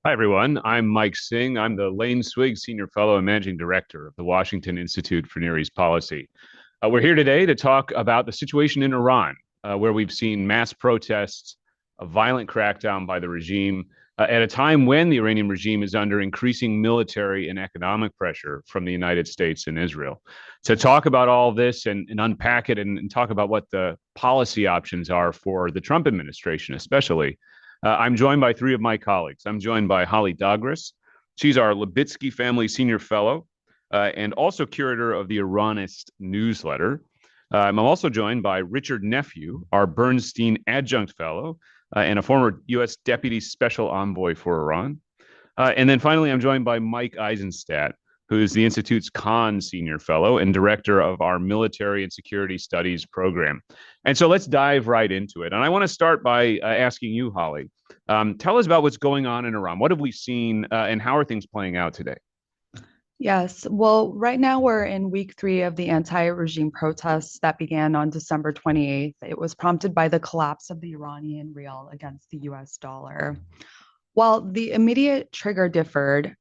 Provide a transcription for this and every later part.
Hi, everyone. I'm Mike Singh. I'm the Lane-Swig Senior Fellow and Managing Director of the Washington Institute for Near East Policy. We're here today to talk about the situation in Iran, where we've seen mass protests, a violent crackdown by the regime, at a time when the Iranian regime is under increasing military and economic pressure from the United States and Israel. To talk about all this and unpack it and talk about what the policy options are for the Trump administration, especially, I'm joined by three of my colleagues. I'm joined by Holly Dagres. She's our Libitzky Family Senior Fellow and also curator of the Iranist newsletter. I'm also joined by Richard Nephew, our Bernstein Adjunct Fellow and a former U.S. Deputy Special Envoy for Iran. And then finally, I'm joined by Mike Eisenstadt, who is the Institute's Khan Senior Fellow and Director of our Military and Security Studies program. And so let's dive right into it. And I want to start by asking you, Holly, tell us about what's going on in Iran. What have we seen and how are things playing out today? Yes. Well, right now we're in week three of the anti-regime protests that began on December 28th. It was prompted by the collapse of the Iranian rial against the US dollar. While the immediate trigger differed,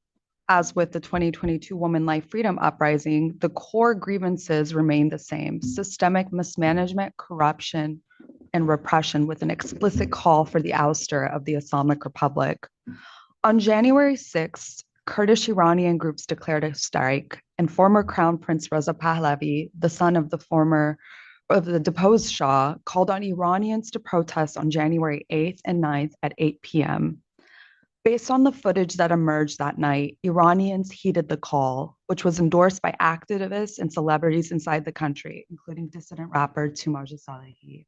as with the 2022 Women Life Freedom Uprising, the core grievances remain the same: systemic mismanagement, corruption, and repression, with an explicit call for the ouster of the Islamic Republic. On January 6th, Kurdish Iranian groups declared a strike, and former Crown Prince Reza Pahlavi, the son of the deposed Shah, called on Iranians to protest on January 8th and 9th at 8 p.m. Based on the footage that emerged that night, Iranians heeded the call, which was endorsed by activists and celebrities inside the country, including dissident rapper Tumaj Salehi.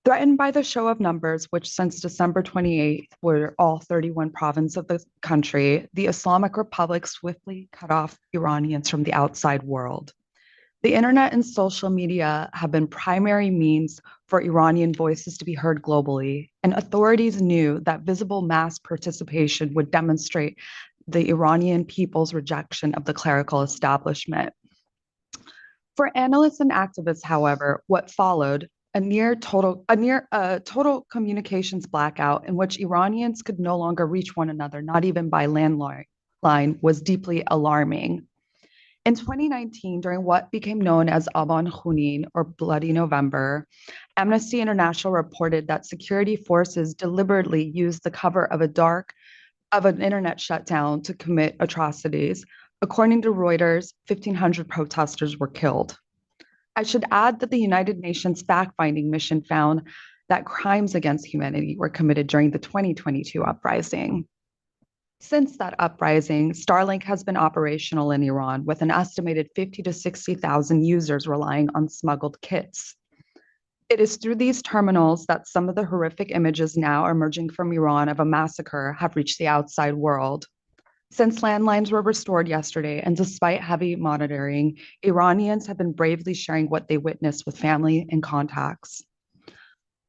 Threatened by the show of numbers, which since December 28th were all 31 provinces of the country, the Islamic Republic swiftly cut off Iranians from the outside world. The internet and social media have been primary means for Iranian voices to be heard globally, and authorities knew that visible mass participation would demonstrate the Iranian people's rejection of the clerical establishment. For analysts and activists, however, what followed, a total communications blackout in which Iranians could no longer reach one another, not even by landline, was deeply alarming. In 2019, during what became known as Aban Khunin, or Bloody November, Amnesty International reported that security forces deliberately used the cover of an internet shutdown to commit atrocities. According to Reuters, 1,500 protesters were killed. I should add that the United Nations fact-finding mission found that crimes against humanity were committed during the 2022 uprising. Since that uprising, Starlink has been operational in Iran, with an estimated 50 to 60,000 users relying on smuggled kits. It is through these terminals that some of the horrific images now emerging from Iran of a massacre have reached the outside world. Since landlines were restored yesterday, and despite heavy monitoring, Iranians have been bravely sharing what they witnessed with family and contacts.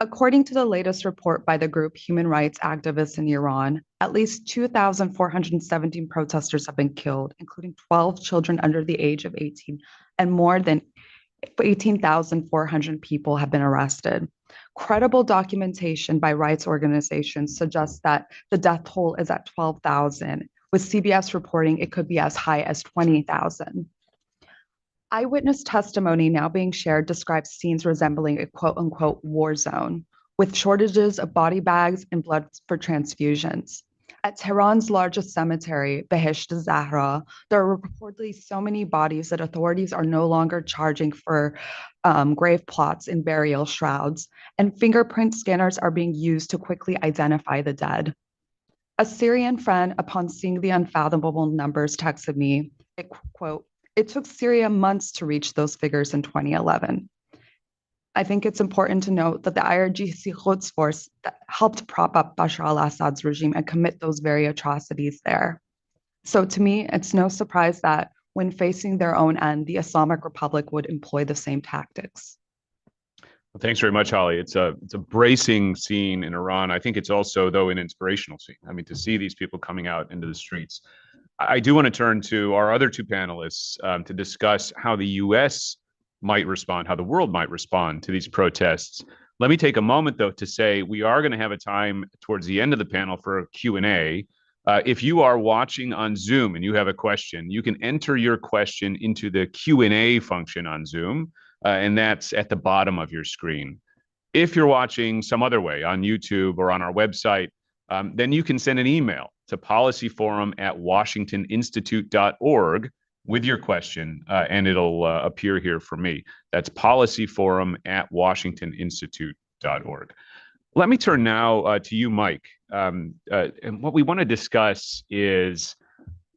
According to the latest report by the group Human Rights Activists in Iran, at least 2,417 protesters have been killed, including 12 children under the age of 18, and more than 18,400 people have been arrested. Credible documentation by rights organizations suggests that the death toll is at 12,000, with CBS reporting it could be as high as 20,000. Eyewitness testimony now being shared describes scenes resembling a quote-unquote war zone, with shortages of body bags and blood for transfusions. At Tehran's largest cemetery, Behesht Zahra, there are reportedly so many bodies that authorities are no longer charging for grave plots and burial shrouds, and fingerprint scanners are being used to quickly identify the dead. A Syrian friend, upon seeing the unfathomable numbers, texted me, quote, "It took Syria months to reach those figures in 2011. I think it's important to note that the IRGC Quds force that helped prop up Bashar al-Assad's regime and commit those very atrocities there. So to me, it's no surprise that when facing their own end, the Islamic Republic would employ the same tactics." Well, thanks very much, Holly. It's a bracing scene in Iran. I think it's also, though, an inspirational scene. I mean, to see these people coming out into the streets. I do want to turn to our other two panelists to discuss how the U.S. might respond, how the world might respond to these protests. Let me take a moment, though, to say we are going to have a time towards the end of the panel for a Q&A. If you are watching on Zoom and you have a question, you can enter your question into the Q&A function on Zoom, and that's at the bottom of your screen. If you're watching some other way on YouTube or on our website, then you can send an email to policyforum@washingtoninstitute.org with your question, and it'll appear here for me. That's policyforum@washingtoninstitute.org. Let me turn now to you, Mike. And what we want to discuss is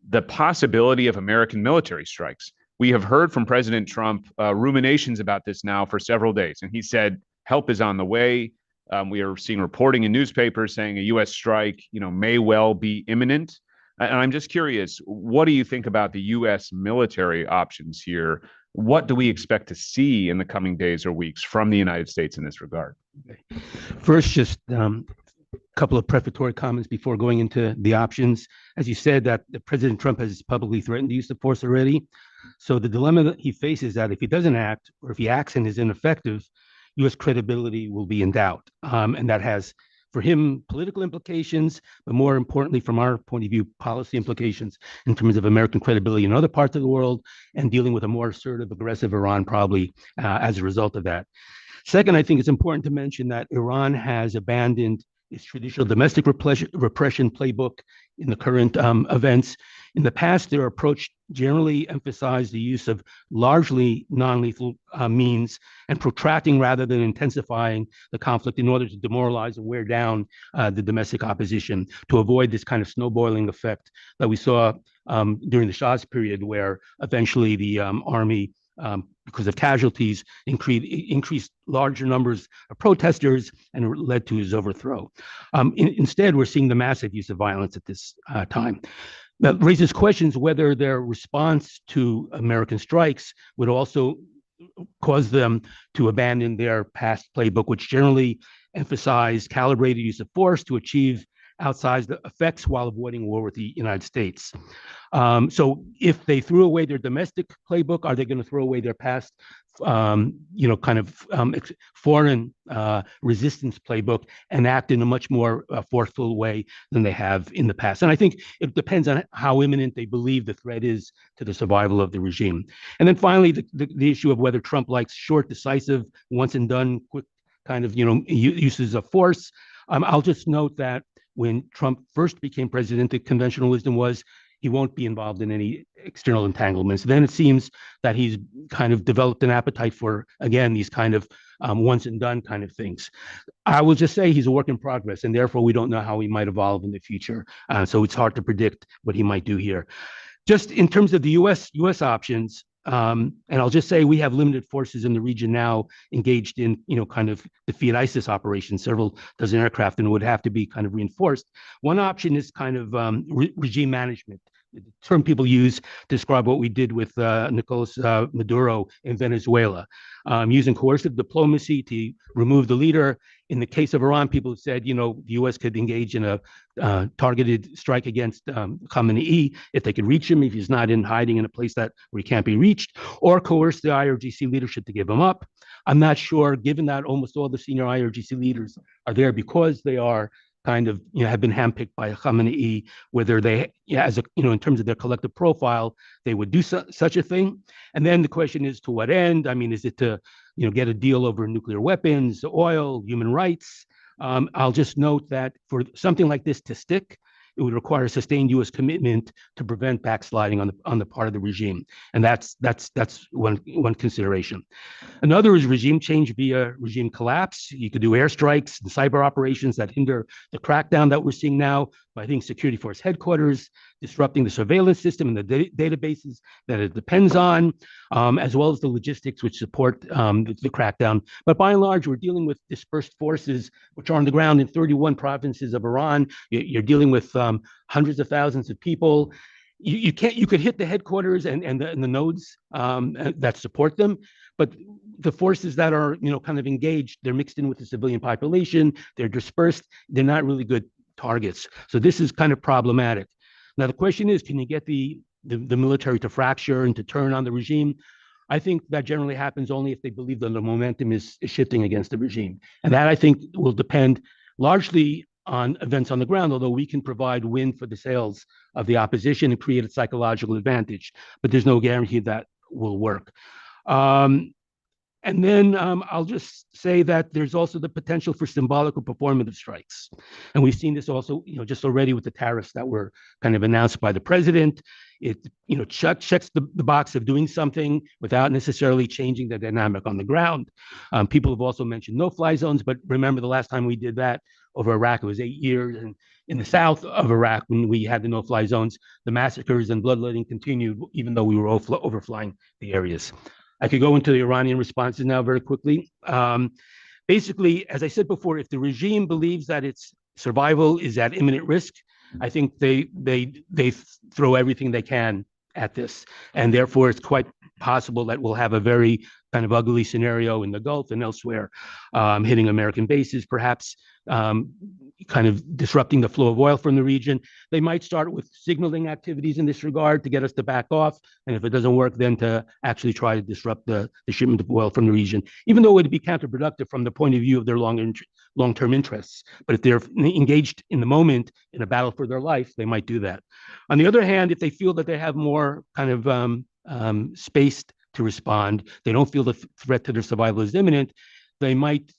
the possibility of American military strikes. We have heard from President Trump ruminations about this now for several days, and he said help is on the way. We are seeing reporting in newspapers saying a U.S. strike, may well be imminent. And I'm just curious, what do you think about the U.S. military options here? What do we expect to see in the coming days or weeks from the United States in this regard? First, just a couple of prefatory comments before going into the options. As you said, that President Trump has publicly threatened the use of force already. So the dilemma that he faces is that if he doesn't act, or if he acts and is ineffective, U.S. credibility will be in doubt. And that has, for him, political implications, but more importantly, from our point of view, policy implications in terms of American credibility in other parts of the world and dealing with a more assertive, aggressive Iran probably as a result of that. Second, I think it's important to mention that Iran has abandoned its traditional domestic repression playbook in the current events. In the past, their approach generally emphasized the use of largely non-lethal means and protracting rather than intensifying the conflict in order to demoralize and wear down the domestic opposition to avoid this kind of snowballing effect that we saw during the Shah's period, where eventually the army, because of casualties, increased larger numbers of protesters and led to his overthrow. Instead, we're seeing the massive use of violence at this time. That raises questions whether their response to American strikes would also cause them to abandon their past playbook, which generally emphasized calibrated use of force to achieve outsized effects while avoiding war with the United States. So if they threw away their domestic playbook, are they going to throw away their past, foreign resistance playbook and act in a much more forceful way than they have in the past? And I think it depends on how imminent they believe the threat is to the survival of the regime. And then finally, the issue of whether Trump likes short, decisive, once and done, quick kind of, uses of force. I'll just note that when Trump first became president, the conventional wisdom was he won't be involved in any external entanglements. Then it seems that he's kind of developed an appetite for, again, these kind of once and done kind of things. I will just say he's a work in progress, and therefore we don't know how he might evolve in the future. So it's hard to predict what he might do here. Just in terms of the U.S. options, and I'll just say we have limited forces in the region now engaged in, kind of defeat ISIS operations, several dozen aircraft, and would have to be kind of reinforced. One option is kind of regime management, the term people use to describe what we did with Nicolas Maduro in Venezuela, using coercive diplomacy to remove the leader. In the case of Iran, people have said, the U.S. could engage in a targeted strike against Khamenei if they could reach him, if he's not in hiding in a place where he can't be reached, or coerce the IRGC leadership to give him up. I'm not sure, given that almost all the senior IRGC leaders are there because they are kind of, have been handpicked by Khamenei, whether they, in terms of their collective profile, they would do such a thing. And then the question is, to what end? I mean, is it to, get a deal over nuclear weapons, oil, human rights? I'll just note that for something like this to stick, it would require a sustained U.S. commitment to prevent backsliding on the part of the regime, and that's one consideration. Another is regime change via regime collapse. You could do airstrikes and cyber operations that hinder the crackdown that we're seeing now by hitting security force headquarters, disrupting the surveillance system and the databases that it depends on, as well as the logistics which support the crackdown. But by and large, we're dealing with dispersed forces which are on the ground in 31 provinces of Iran. You're dealing with hundreds of thousands of people. You could hit the headquarters and the nodes that support them, but the forces that are kind of engaged, they're mixed in with the civilian population. They're dispersed. They're not really good targets. So this is kind of problematic. Now the question is, can you get the military to fracture and to turn on the regime? I think that generally happens only if they believe that the momentum is shifting against the regime. And that, I think, will depend largely on events on the ground, although we can provide wind for the sails of the opposition and create a psychological advantage. But there's no guarantee that will work. And then I'll just say that there's also the potential for symbolic or performative strikes. And we've seen this also, just already with the tariffs that were kind of announced by the president. It, checks the box of doing something without necessarily changing the dynamic on the ground. People have also mentioned no-fly zones, but remember the last time we did that over Iraq, it was 8 years. And in the south of Iraq, when we had the no-fly zones, the massacres and bloodletting continued, even though we were overflying the areas. I could go into the Iranian responses now very quickly. Basically, as I said before, if the regime believes that its survival is at imminent risk, I think they throw everything they can at this. And therefore, it's quite possible that we'll have a very kind of ugly scenario in the Gulf and elsewhere, hitting American bases, perhaps kind of disrupting the flow of oil from the region. They might start with signaling activities in this regard to get us to back off. And if it doesn't work, then to actually try to disrupt the shipment of oil from the region, even though it would be counterproductive from the point of view of their long-term interests. But if they're engaged in the moment in a battle for their life, they might do that. On the other hand, if they feel that they have more kind of space to respond, they don't feel the threat to their survival is imminent, they might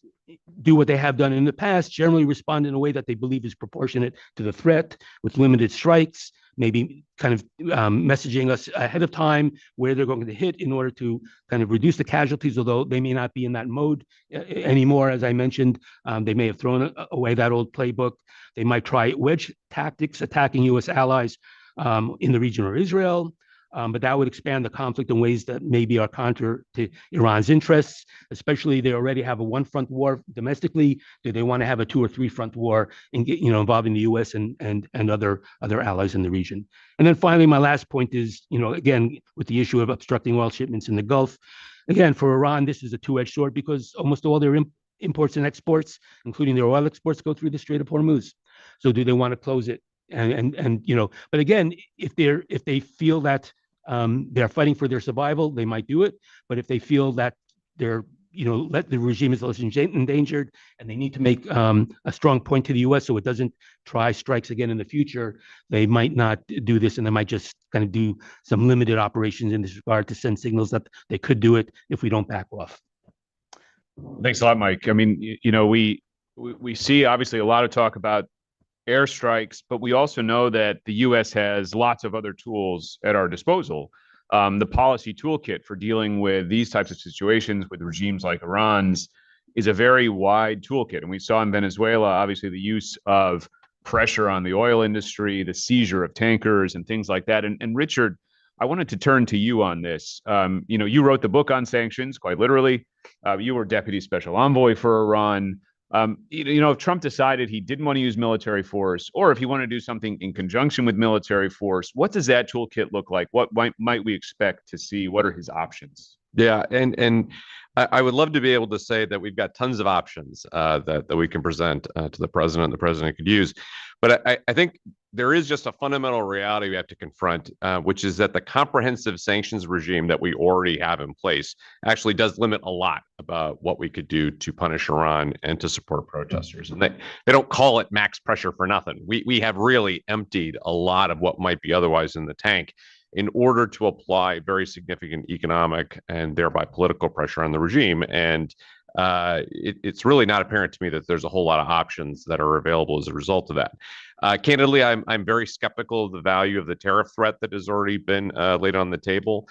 do what they have done in the past, generally respond in a way that they believe is proportionate to the threat, with limited strikes, maybe kind of messaging us ahead of time where they're going to hit in order to kind of reduce the casualties, although they may not be in that mode anymore. As I mentioned, they may have thrown away that old playbook. They might try wedge tactics, attacking U.S. allies in the region or Israel. But that would expand the conflict in ways that maybe are counter to Iran's interests, especially they already have a one-front war domestically. Do they want to have a 2 or 3 front war involving the U.S. and other allies in the region? And then finally, my last point is, again, with the issue of obstructing oil shipments in the Gulf. Again, for Iran, this is a two-edged sword because almost all their imports and exports, including their oil exports, go through the Strait of Hormuz. So do they want to close it? And but again, if they feel that they're fighting for their survival, they might do it. But if they feel that they're the regime is less endangered and they need to make a strong point to the U.S. so it doesn't try strikes again in the future, they might not do this, and they might just kind of do some limited operations in this regard to send signals that they could do it if we don't back off. Thanks a lot, Mike. I mean, we see obviously a lot of talk about airstrikes, but we also know that the U.S. has lots of other tools at our disposal. The policy toolkit for dealing with these types of situations with regimes like Iran's is a very wide toolkit. And we saw in Venezuela, obviously, the use of pressure on the oil industry, the seizure of tankers and things like that. And Richard, I wanted to turn to you on this. You wrote the book on sanctions, quite literally. You were deputy special envoy for Iran. If Trump decided he didn't want to use military force, or if he wanted to do something in conjunction with military force, what does that toolkit look like? What might we expect to see? What are his options? Yeah, and I would love to be able to say that we've got tons of options that we can present to the president could use. But I think there is just a fundamental reality we have to confront, which is that the comprehensive sanctions regime that we already have in place actually does limit a lot about what we could do to punish Iran and to support protesters. And they don't call it max pressure for nothing. We have really emptied a lot of what might be otherwise in the tank in order to apply very significant economic and thereby political pressure on the regime. And it's really not apparent to me that there's a whole lot of options that are available as a result of that. Candidly, I'm very skeptical of the value of the tariff threat that has already been laid on the table.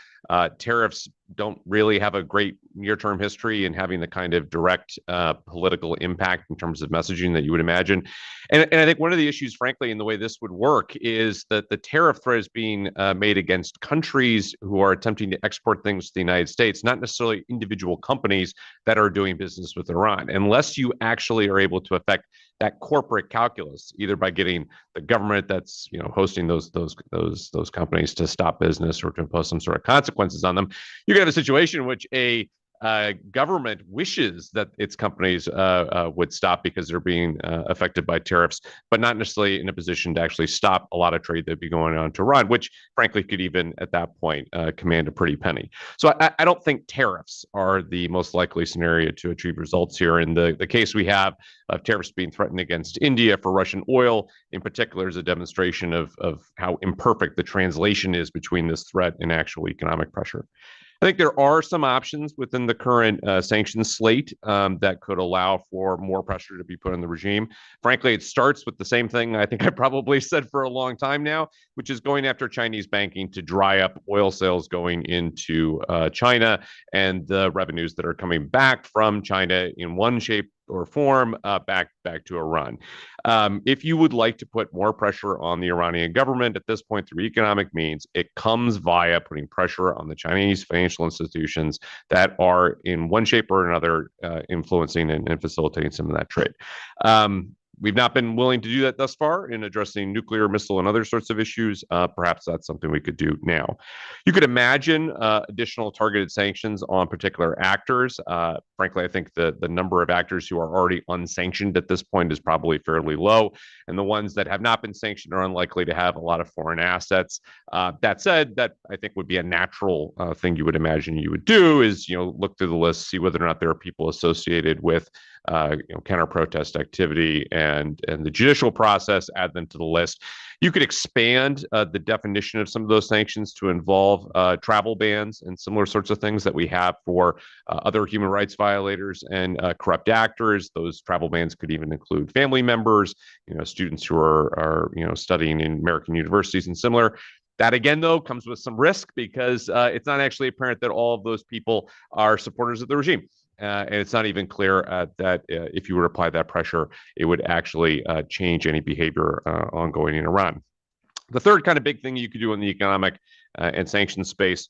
Tariffs don't really have a great near-term history in having the kind of direct political impact in terms of messaging that you would imagine. And I think one of the issues, frankly, in the way this would work is that the tariff threat is being made against countries who are attempting to export things to the United States, not necessarily individual companies that are doing business with Iran. Unless you actually are able to affect that corporate calculus, either by getting the government that's hosting those companies to stop business or to impose some sort of consequences on them, you're going to have a situation in which a government wishes that its companies would stop because they're being affected by tariffs, but not necessarily in a position to actually stop a lot of trade that'd be going on to Iran, which frankly could even at that point command a pretty penny. So I don't think tariffs are the most likely scenario to achieve results here. In the case we have of tariffs being threatened against India for Russian oil, in particular, is a demonstration of how imperfect the translation is between this threat and actual economic pressure. I think there are some options within the current sanctions slate that could allow for more pressure to be put on the regime. Frankly, it starts with the same thing I think I probably said for a long time now, which is going after Chinese banking to dry up oil sales going into China and the revenues that are coming back from China in one shape or form back to Iran. If you would like to put more pressure on the Iranian government at this point through economic means, it comes via putting pressure on the Chinese financial institutions that are in one shape or another influencing and facilitating some of that trade. We've not been willing to do that thus far in addressing nuclear, missile, and other sorts of issues. Perhaps that's something we could do now. You could imagine additional targeted sanctions on particular actors. Frankly, I think the number of actors who are already unsanctioned at this point is probably fairly low, and the ones that have not been sanctioned are unlikely to have a lot of foreign assets. That said, that I think would be a natural thing you would imagine you would do is, look through the list, see whether or not there are people associated with counter-protest activity and the judicial process, add them to the list. You could expand the definition of some of those sanctions to involve travel bans and similar sorts of things that we have for other human rights violators and corrupt actors. Those travel bans could even include family members, students who are studying in American universities and similar. That, again, though, comes with some risk because it's not actually apparent that all of those people are supporters of the regime. And it's not even clear that if you were to apply that pressure, it would actually change any behavior ongoing in Iran. The third kind of big thing you could do in the economic and sanctions space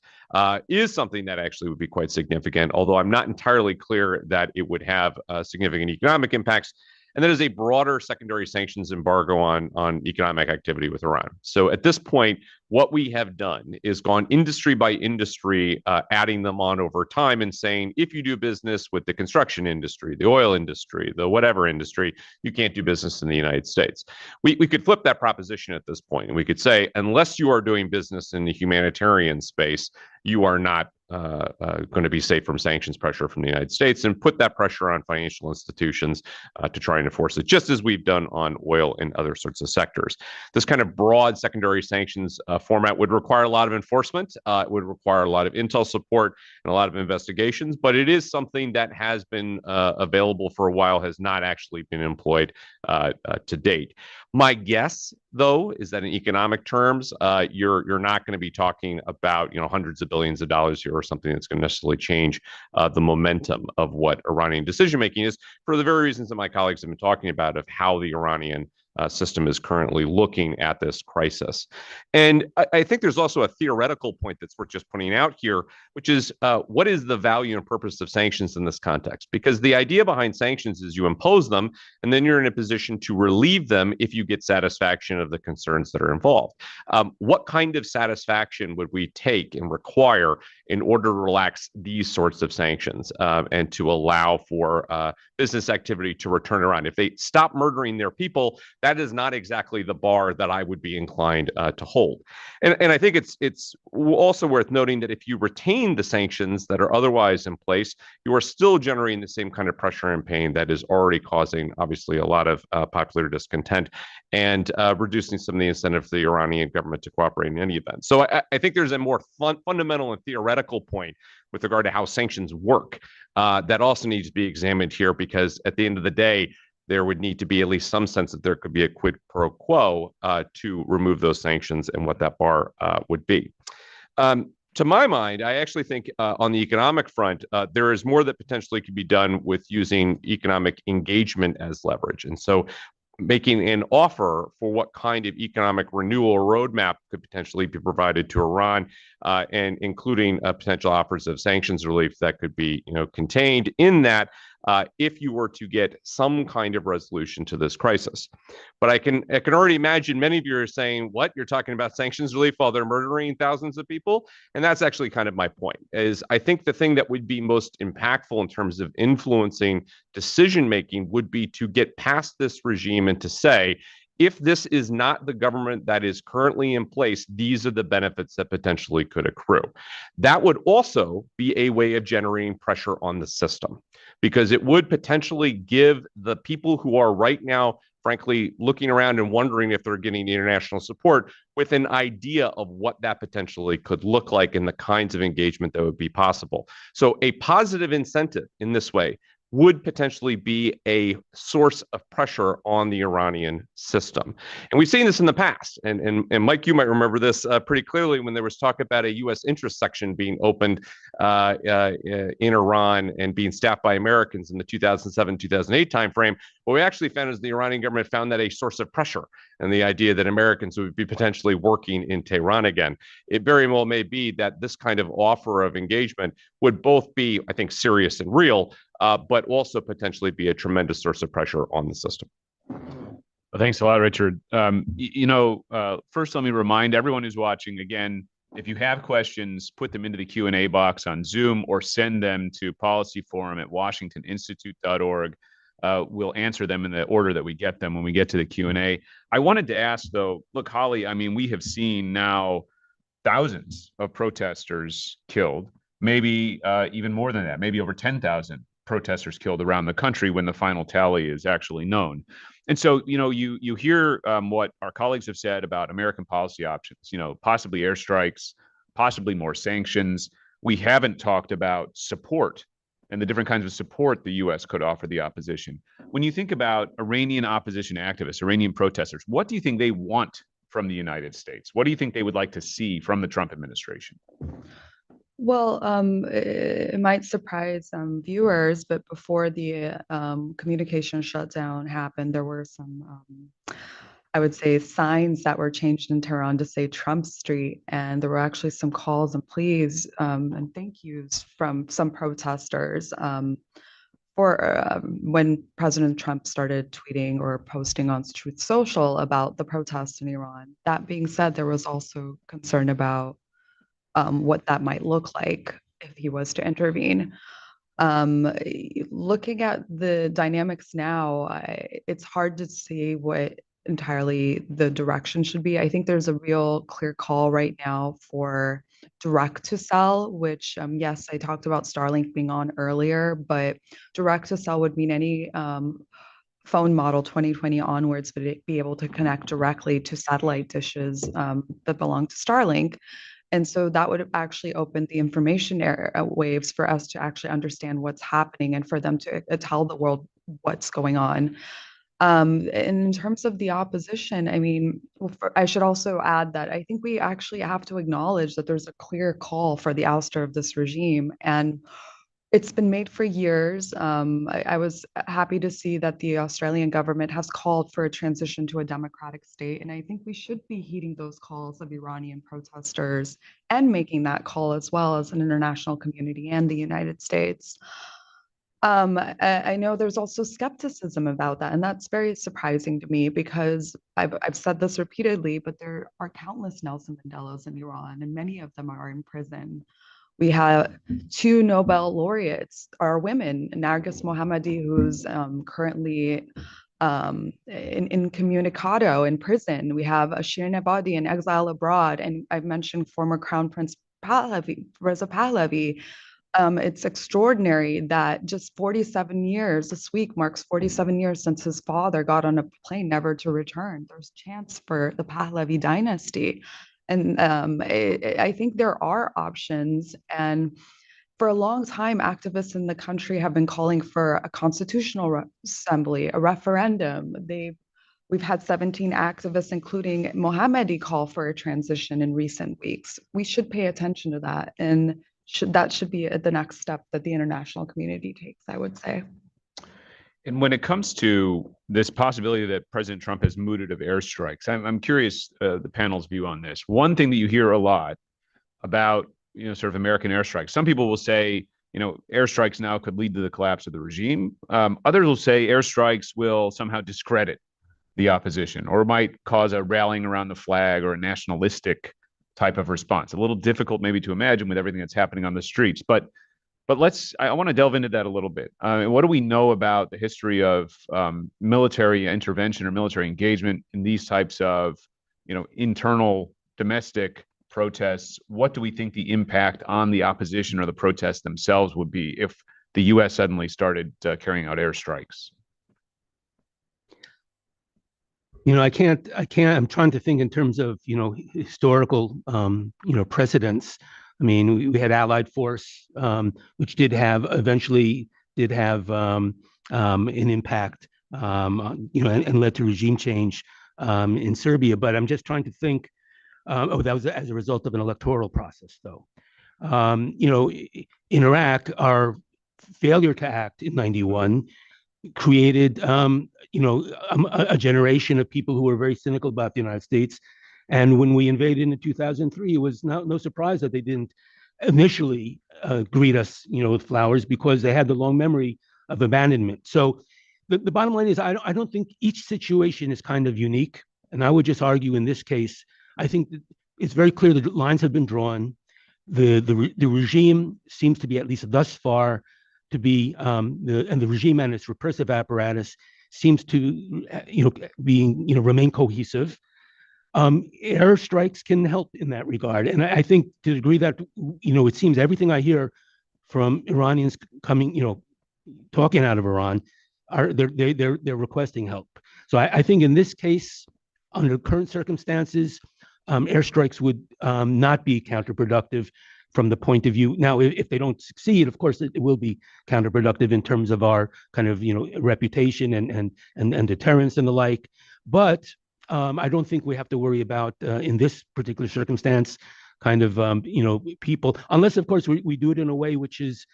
is something that actually would be quite significant, although I'm not entirely clear that it would have significant economic impacts. And that is a broader secondary sanctions embargo on economic activity with Iran. So at this point, what we have done is gone industry by industry, adding them on over time and saying, if you do business with the construction industry, the oil industry, the whatever industry, you can't do business in the United States. We could flip that proposition at this point, and we could say, unless you are doing business in the humanitarian space, you are not going to be safe from sanctions pressure from the United States, and put that pressure on financial institutions to try and enforce it, just as we've done on oil and other sorts of sectors. This kind of broad secondary sanctions format would require a lot of enforcement. It would require a lot of intel support and a lot of investigations, but it is something that has been available for a while, has not actually been employed to date. My guess, though, is that in economic terms, you're not going to be talking about hundreds of billions of dollars here or something that's going to necessarily change the momentum of what Iranian decision making is, for the very reasons that my colleagues have been talking about of how the Iranian system is currently looking at this crisis. And I think there's also a theoretical point that's worth just pointing out here, which is what is the value and purpose of sanctions in this context? Because the idea behind sanctions is you impose them, and then you're in a position to relieve them if you get satisfaction of the concerns that are involved. What kind of satisfaction would we take and require in order to relax these sorts of sanctions and to allow for business activity to return around? If they stop murdering their people, that is not exactly the bar that I would be inclined to hold. And I think it's also worth noting that if you retain the sanctions that are otherwise in place, you are still generating the same kind of pressure and pain that is already causing, obviously, a lot of popular discontent and reducing some of the incentive for the Iranian government to cooperate in any event. So I think there's a more fundamental and theoretical point with regard to how sanctions work that also needs to be examined here, because at the end of the day, there would need to be at least some sense that there could be a quid pro quo to remove those sanctions and what that bar would be. To my mind, I actually think on the economic front, there is more that potentially could be done with using economic engagement as leverage. And so making an offer for what kind of economic renewal roadmap could potentially be provided to Iran, and including potential offers of sanctions relief that could be, contained in that, if you were to get some kind of resolution to this crisis. But I can already imagine many of you are saying, what, you're talking about sanctions relief while they're murdering thousands of people? And that's actually kind of my point, is I think the thing that would be most impactful in terms of influencing decision making would be to get past this regime and to say, if this is not the government that is currently in place, these are the benefits that potentially could accrue. That would also be a way of generating pressure on the system, because it would potentially give the people who are right now, frankly, looking around and wondering if they're getting international support with an idea of what that potentially could look like and the kinds of engagement that would be possible. So a positive incentive in this way would potentially be a source of pressure on the Iranian system. And we've seen this in the past. And Mike, you might remember this pretty clearly when there was talk about a U.S. interest section being opened in Iran and being staffed by Americans in the 2007-2008 timeframe. What we actually found is the Iranian government found that a source of pressure, and the idea that Americans would be potentially working in Tehran again. It very well may be that this kind of offer of engagement would both be, I think, serious and real, but also potentially be a tremendous source of pressure on the system. Well, thanks a lot, Richard. First, let me remind everyone who's watching, again, if you have questions, put them into the Q&A box on Zoom or send them to policyforum@washingtoninstitute.org. We'll answer them in the order that we get them when we get to the Q&A. I wanted to ask, though, look, Holly, I mean, we have seen now thousands of protesters killed, maybe even more than that, maybe over 10,000 protesters killed around the country when the final tally is actually known. And so, you hear what our colleagues have said about American policy options, possibly airstrikes, possibly more sanctions. We haven't talked about support and the different kinds of support the U.S. could offer the opposition. When you think about Iranian opposition activists, Iranian protesters, what do you think they want from the United States? What do you think they would like to see from the Trump administration? Well, it might surprise viewers, but before the communication shutdown happened, there were some, I would say, signs that were changed in Tehran to say Trump Street. And there were actually some calls and pleas and thank yous from some protesters for when President Trump started tweeting or posting on Truth Social about the protests in Iran. That being said, there was also concern about what that might look like if he was to intervene. Looking at the dynamics now, it's hard to see what entirely the direction should be. I think there's a real clear call right now for direct to cell, which, yes, I talked about Starlink being on earlier, but direct to cell would mean any phone model 2020 onwards would be able to connect directly to satellite dishes that belong to Starlink. And so that would actually open the information waves for us to actually understand what's happening and for them to tell the world what's going on. And in terms of the opposition, I mean, I should also add that I think we actually have to acknowledge that there's a clear call for the ouster of this regime. And it's been made for years. I was happy to see that the Australian government has called for a transition to a democratic state. And I think we should be heeding those calls of Iranian protesters and making that call as well as an international community and the United States. I know there's also skepticism about that, and that's very surprising to me because I've said this repeatedly, but there are countless Nelson Mandelas in Iran, and many of them are in prison. We have 2 Nobel laureates are women, Narges Mohammadi, who's currently incommunicado in prison. We have Shirin Ebadi in exile abroad, and I've mentioned former Crown Prince Reza Pahlavi. It's extraordinary that just 47 years, this week marks 47 years since his father got on a plane never to return. There's chance for the Pahlavi dynasty. And I think there are options. And for a long time, activists in the country have been calling for a constitutional assembly, a referendum. We've had 17 activists, including Mohammadi, call for a transition in recent weeks. We should pay attention to that. And that should be the next step that the international community takes, I would say. And when it comes to this possibility that President Trump has mooted of airstrikes, I'm curious the panel's view on this. One thing that you hear a lot about, sort of American airstrikes, some people will say, airstrikes now could lead to the collapse of the regime. Others will say airstrikes will somehow discredit the opposition or might cause a rallying around the flag or a nationalistic type of response. A little difficult maybe to imagine with everything that's happening on the streets, but I want to delve into that a little bit. What do we know about the history of military intervention or military engagement in these types of, internal domestic protests? What do we think the impact on the opposition or the protests themselves would be if the U.S. suddenly started carrying out airstrikes? I'm trying to think in terms of, historical, precedents. I mean, we had Allied force, which eventually did have an impact, and led to regime change in Serbia. But I'm just trying to think, that was as a result of an electoral process, though. In Iraq, our failure to act in '91 created, a generation of people who were very cynical about the United States. And when we invaded in 2003, it was no surprise that they didn't initially greet us, with flowers, because they had the long memory of abandonment. So the bottom line is, I don't think each situation is kind of unique. And I would just argue in this case, I think that it's very clear that lines have been drawn. The regime seems to be, at least thus far, to be the regime and its repressive apparatus seems to remain cohesive. Airstrikes can help in that regard, and I think to the degree that it seems everything I hear from Iranians coming, talking out of Iran, they're requesting help. So I think in this case, under current circumstances, airstrikes would not be counterproductive from the point of view. Now, if they don't succeed, of course, it will be counterproductive in terms of our kind of reputation and deterrence and the like. But I don't think we have to worry about in this particular circumstance kind of people, unless of course we do it in a way which is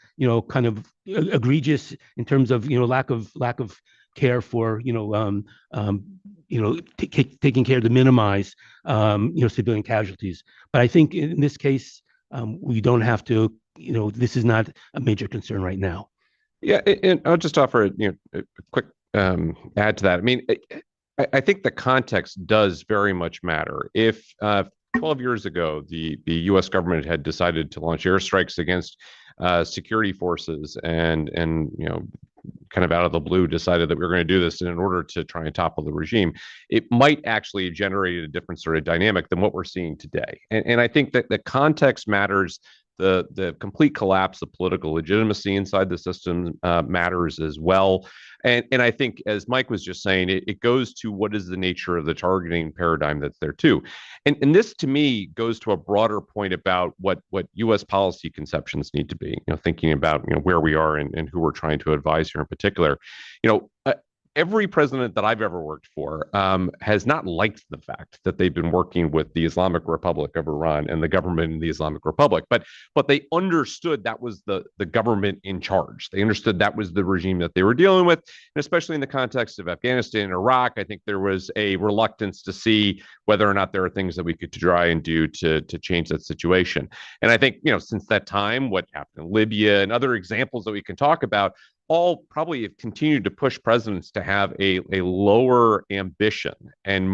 kind of egregious in terms of lack of care for taking care to minimize civilian casualties. But I think in this case, we don't have to, this is not a major concern right now. Yeah, and I'll just offer a quick add to that. I mean, I think the context does very much matter. If 12 years ago, the U.S. government had decided to launch airstrikes against security forces and kind of out of the blue decided that we were going to do this in order to try and topple the regime, it might actually generate a different sort of dynamic than what we're seeing today. And I think that the context matters. The complete collapse of political legitimacy inside the system matters as well. And I think, as Mike was just saying, it goes to what is the nature of the targeting paradigm that's there too. And this, to me, goes to a broader point about what U.S. policy conceptions need to be, thinking about where we are and who we're trying to advise here in particular. Every president that I've ever worked for has not liked the fact that they've been working with the Islamic Republic of Iran and the government in the Islamic Republic, but they understood that was the government in charge. They understood that was the regime that they were dealing with, and especially in the context of Afghanistan and Iraq, I think there was a reluctance to see whether or not there are things that we could try and do to change that situation. And I think since that time, what happened in Libya and other examples that we can talk about all probably have continued to push presidents to have a lower ambition and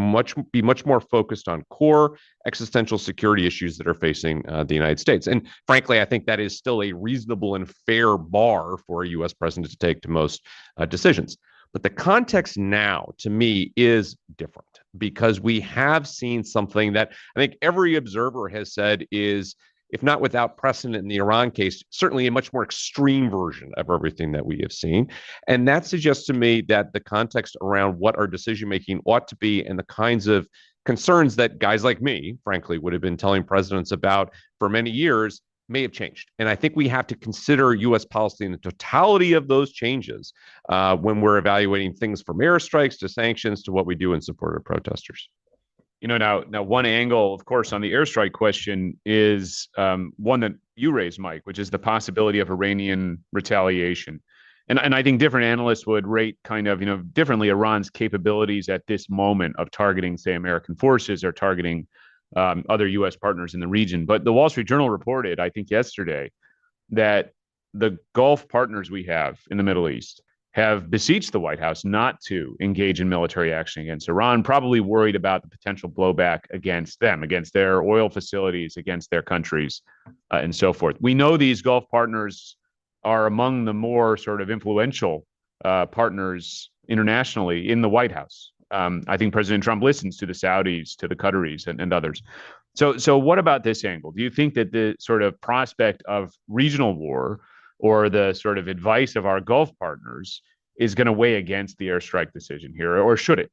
be much more focused on core existential security issues that are facing the United States. And frankly, I think that is still a reasonable and fair bar for a U.S. president to take to most decisions. But the context now, to me, is different because we have seen something that I think every observer has said is, if not without precedent in the Iran case, certainly a much more extreme version of everything that we have seen. And that suggests to me that the context around what our decision-making ought to be and the kinds of concerns that guys like me, frankly, would have been telling presidents about for many years may have changed. And I think we have to consider U.S. policy in the totality of those changes when we're evaluating things from airstrikes to sanctions to what we do in support of protesters. Now one angle, of course, on the airstrike question is one that you raised, Mike, which is the possibility of Iranian retaliation. And I think different analysts would rate kind of, differently Iran's capabilities at this moment of targeting, say, American forces or targeting other U.S. partners in the region. But the Wall Street Journal reported, I think yesterday, that the Gulf partners we have in the Middle East have beseeched the White House not to engage in military action against Iran, probably worried about the potential blowback against them, against their oil facilities, against their countries, and so forth. We know these Gulf partners are among the more sort of influential partners internationally in the White House. I think President Trump listens to the Saudis, to the Qataris, and others. So what about this angle? Do you think that the sort of prospect of regional war or the sort of advice of our Gulf partners is going to weigh against the airstrike decision here, or should it?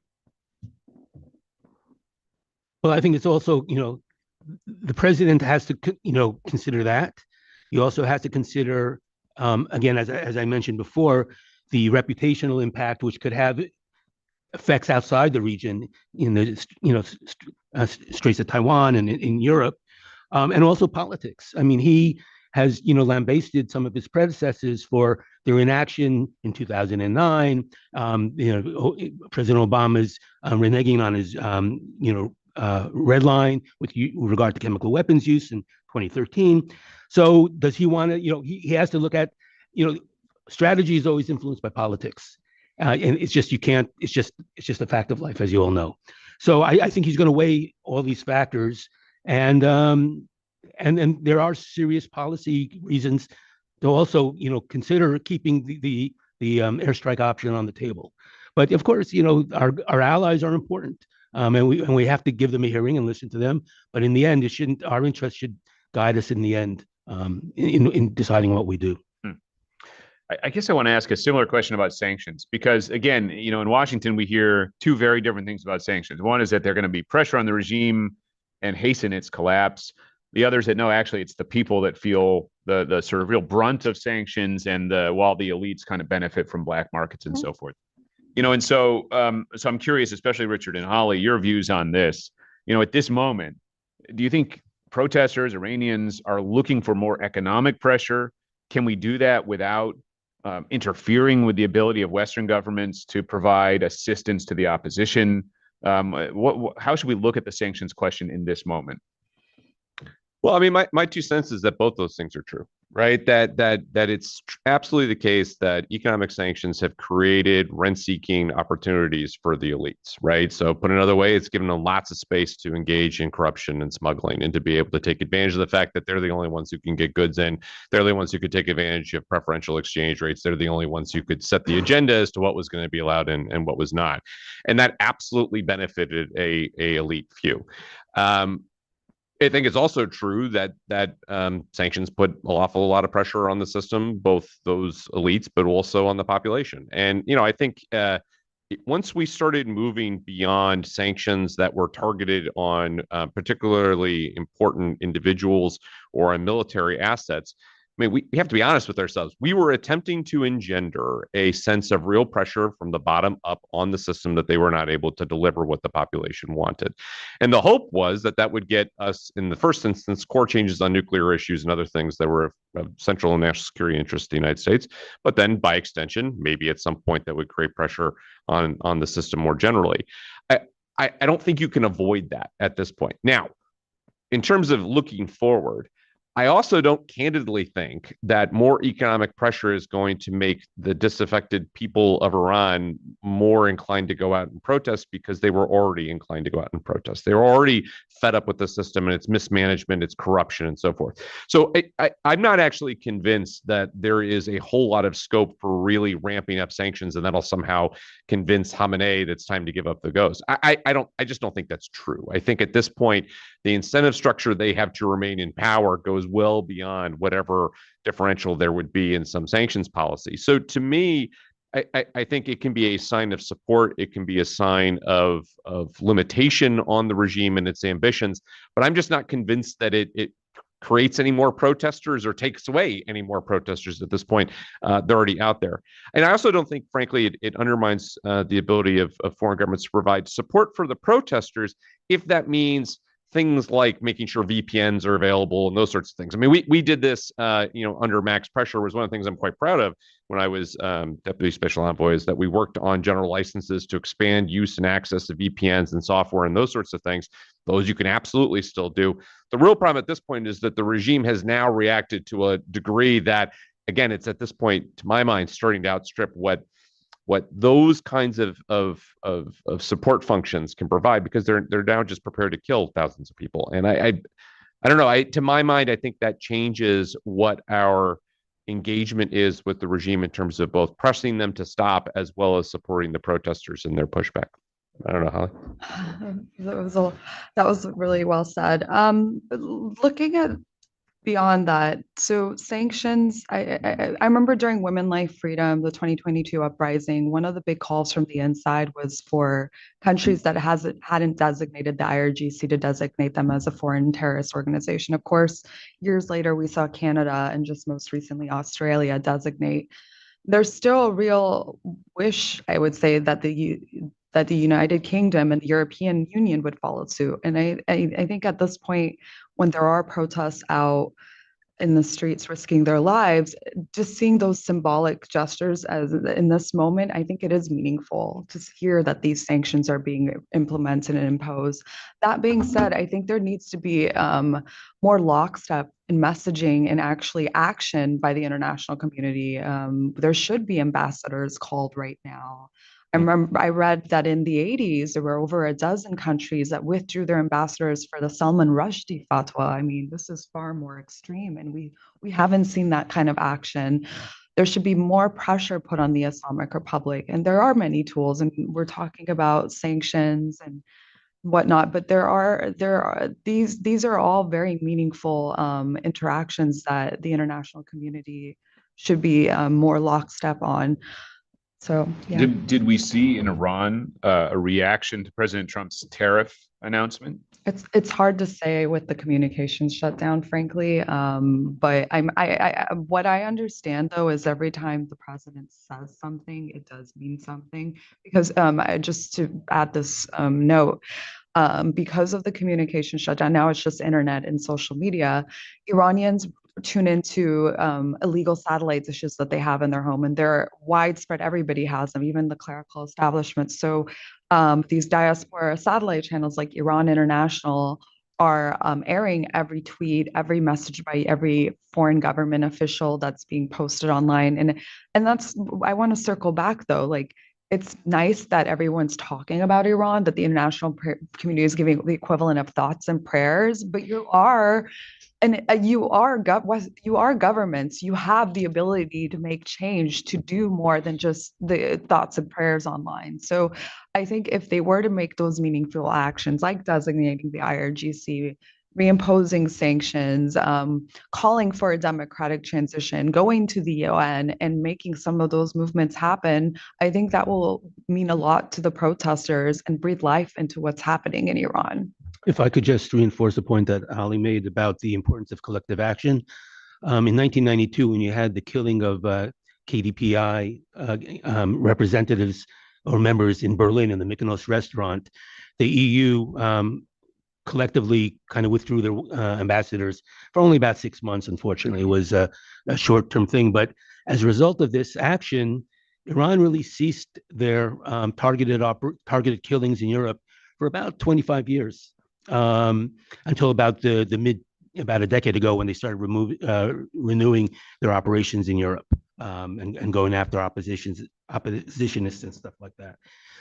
Well, I think it's also, the president has to, consider that. He also has to consider, again, as I mentioned before, the reputational impact, which could have effects outside the region in the, Straits of Taiwan and in Europe, and also politics. I mean, he has, lambasted some of his predecessors for their inaction in 2009. President Obama's reneging on his, red line with regard to chemical weapons use in 2013. So does he want to, he has to look at, strategy is always influenced by politics. And it's just, it's just a fact of life, as you all know. So I think he's going to weigh all these factors. And there are serious policy reasons to also, consider keeping the airstrike option on the table. But of course, our allies are important, and we have to give them a hearing and listen to them. But in the end, our interest should guide us in the end in deciding what we do. I guess I want to ask a similar question about sanctions, because again, in Washington, we hear two very different things about sanctions. One is that they're going to be pressure on the regime and hasten its collapse. The other is that no, actually, it's the people that feel the sort of real brunt of sanctions, and while the elites kind of benefit from black markets and so forth. And so I'm curious, especially Richard and Holly, your views on this. At this moment, do you think protesters, Iranians, are looking for more economic pressure? Can we do that without interfering with the ability of Western governments to provide assistance to the opposition? How should we look at the sanctions question in this moment? Well, I mean, my 2 cents is that both those things are true, right? That it's absolutely the case that economic sanctions have created rent-seeking opportunities for the elites, right? So put another way, it's given them lots of space to engage in corruption and smuggling, and to be able to take advantage of the fact that they're the only ones who can get goods in. They're the ones who could take advantage of preferential exchange rates. They're the only ones who could set the agenda as to what was going to be allowed and what was not. And that absolutely benefited a elite few. I think it's also true that sanctions put an awful lot of pressure on the system, both those elites, but also on the population. And, I think once we started moving beyond sanctions that were targeted on particularly important individuals or on military assets, I mean, we have to be honest with ourselves. We were attempting to engender a sense of real pressure from the bottom up on the system that they were not able to deliver what the population wanted. And the hope was that would get us, in the first instance, core changes on nuclear issues and other things that were of central and national security interest to the United States. But then by extension, maybe at some point that would create pressure on the system more generally. I don't think you can avoid that at this point. Now, in terms of looking forward, I also don't candidly think that more economic pressure is going to make the disaffected people of Iran more inclined to go out and protest, because they were already inclined to go out and protest. They were already fed up with the system and its mismanagement, its corruption, and so forth. So I'm not actually convinced that there is a whole lot of scope for really ramping up sanctions, and that'll somehow convince Khamenei that it's time to give up the ghost. I just don't think that's true. I think at this point, the incentive structure they have to remain in power goes well beyond whatever differential there would be in some sanctions policy. So to me, I think it can be a sign of support. It can be a sign of limitation on the regime and its ambitions. But I'm just not convinced that it creates any more protesters or takes away any more protesters at this point. They're already out there. And I also don't think, frankly, it undermines the ability of foreign governments to provide support for the protesters if that means things like making sure VPNs are available and those sorts of things. I mean, we did this, under max pressure. Was one of the things I'm quite proud of when I was Deputy Special Envoy, is that we worked on general licenses to expand use and access to VPNs and software and those sorts of things. Those you can absolutely still do. The real problem at this point is that the regime has now reacted to a degree that again, it's at this point, to my mind, starting to outstrip what those kinds of support functions can provide, because they're now just prepared to kill thousands of people. And I don't know. To my mind, I think that changes what our engagement is with the regime in terms of both pressing them to stop as well as supporting the protesters in their pushback. I don't know, Holly. That was really well said. Looking at beyond that, so sanctions, I remember during Women Life Freedom, the 2022 uprising, one of the big calls from the inside was for countries that hadn't designated the IRGC to designate them as a foreign terrorist organization. Of course, years later, we saw Canada and just most recently Australia designate. There's still a real wish, I would say, that the United Kingdom and the European Union would follow suit. And I think at this point, when there are protests out in the streets risking their lives, just seeing those symbolic gestures as in this moment, I think it is meaningful to hear that these sanctions are being implemented and imposed. That being said, I think there needs to be more lockstep in messaging and actually action by the international community. There should be ambassadors called right now. I read that in the 80s, there were over a dozen countries that withdrew their ambassadors for the Salman Rushdie fatwa. I mean, this is far more extreme, and we haven't seen that kind of action. There should be more pressure put on the Islamic Republic, and there are many tools, and we're talking about sanctions and whatnot, but there are these are all very meaningful interactions that the international community should be more lockstep on. So, yeah. Did we see in Iran a reaction to President Trump's tariff announcement? It's hard to say with the communications shutdown, frankly. But what I understand though is every time the president says something, it does mean something. Because just to add this note, because of the communication shutdown, now it's just internet and social media. Iranians tune into illegal satellite dishes that they have in their home, and they're widespread. Everybody has them, even the clerical establishment. So these diaspora satellite channels like Iran International are airing every tweet, every message by every foreign government official that's being posted online. And that's, I want to circle back though, like, it's nice that everyone's talking about Iran, that the international community is giving the equivalent of thoughts and prayers, but you are governments. You have the ability to make change, to do more than just the thoughts and prayers online. So I think if they were to make those meaningful actions, like designating the IRGC, reimposing sanctions, calling for a democratic transition, going to the UN and making some of those movements happen, I think that will mean a lot to the protesters and breathe life into what's happening in Iran. If I could just reinforce the point that Holly made about the importance of collective action. In 1992, when you had the killing of KDPI representatives or members in Berlin in the Mykonos restaurant, the EU collectively kind of withdrew their ambassadors for only about 6 months. Unfortunately, it was a short-term thing. But as a result of this action, Iran really ceased their targeted killings in Europe for about 25 years, until about about a decade ago when they started renewing their operations in Europe and going after oppositionists and stuff like that.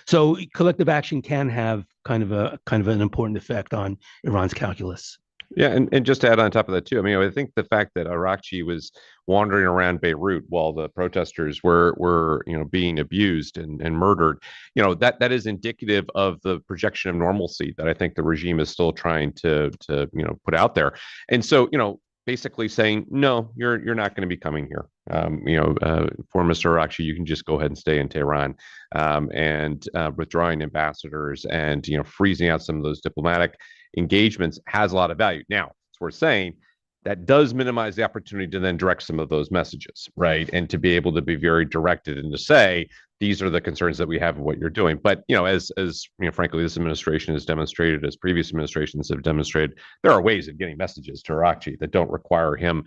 So collective action can have kind of an important effect on Iran's calculus. Yeah, and just to add on top of that too, I mean, I think the fact that Arakchi was wandering around Beirut while the protesters were being abused and murdered, that is indicative of the projection of normalcy that I think the regime is still trying to put out there. And so, basically saying, no, you're not going to be coming here. For Mr. Arakchi, you can just go ahead and stay in Tehran, and withdrawing ambassadors and freezing out some of those diplomatic engagements has a lot of value. Now, it's worth saying that does minimize the opportunity to then direct some of those messages, right? And to be able to be very directed and to say these are the concerns that we have of what you're doing. But, as frankly, this administration has demonstrated, as previous administrations have demonstrated, there are ways of getting messages to Arakchi that don't require him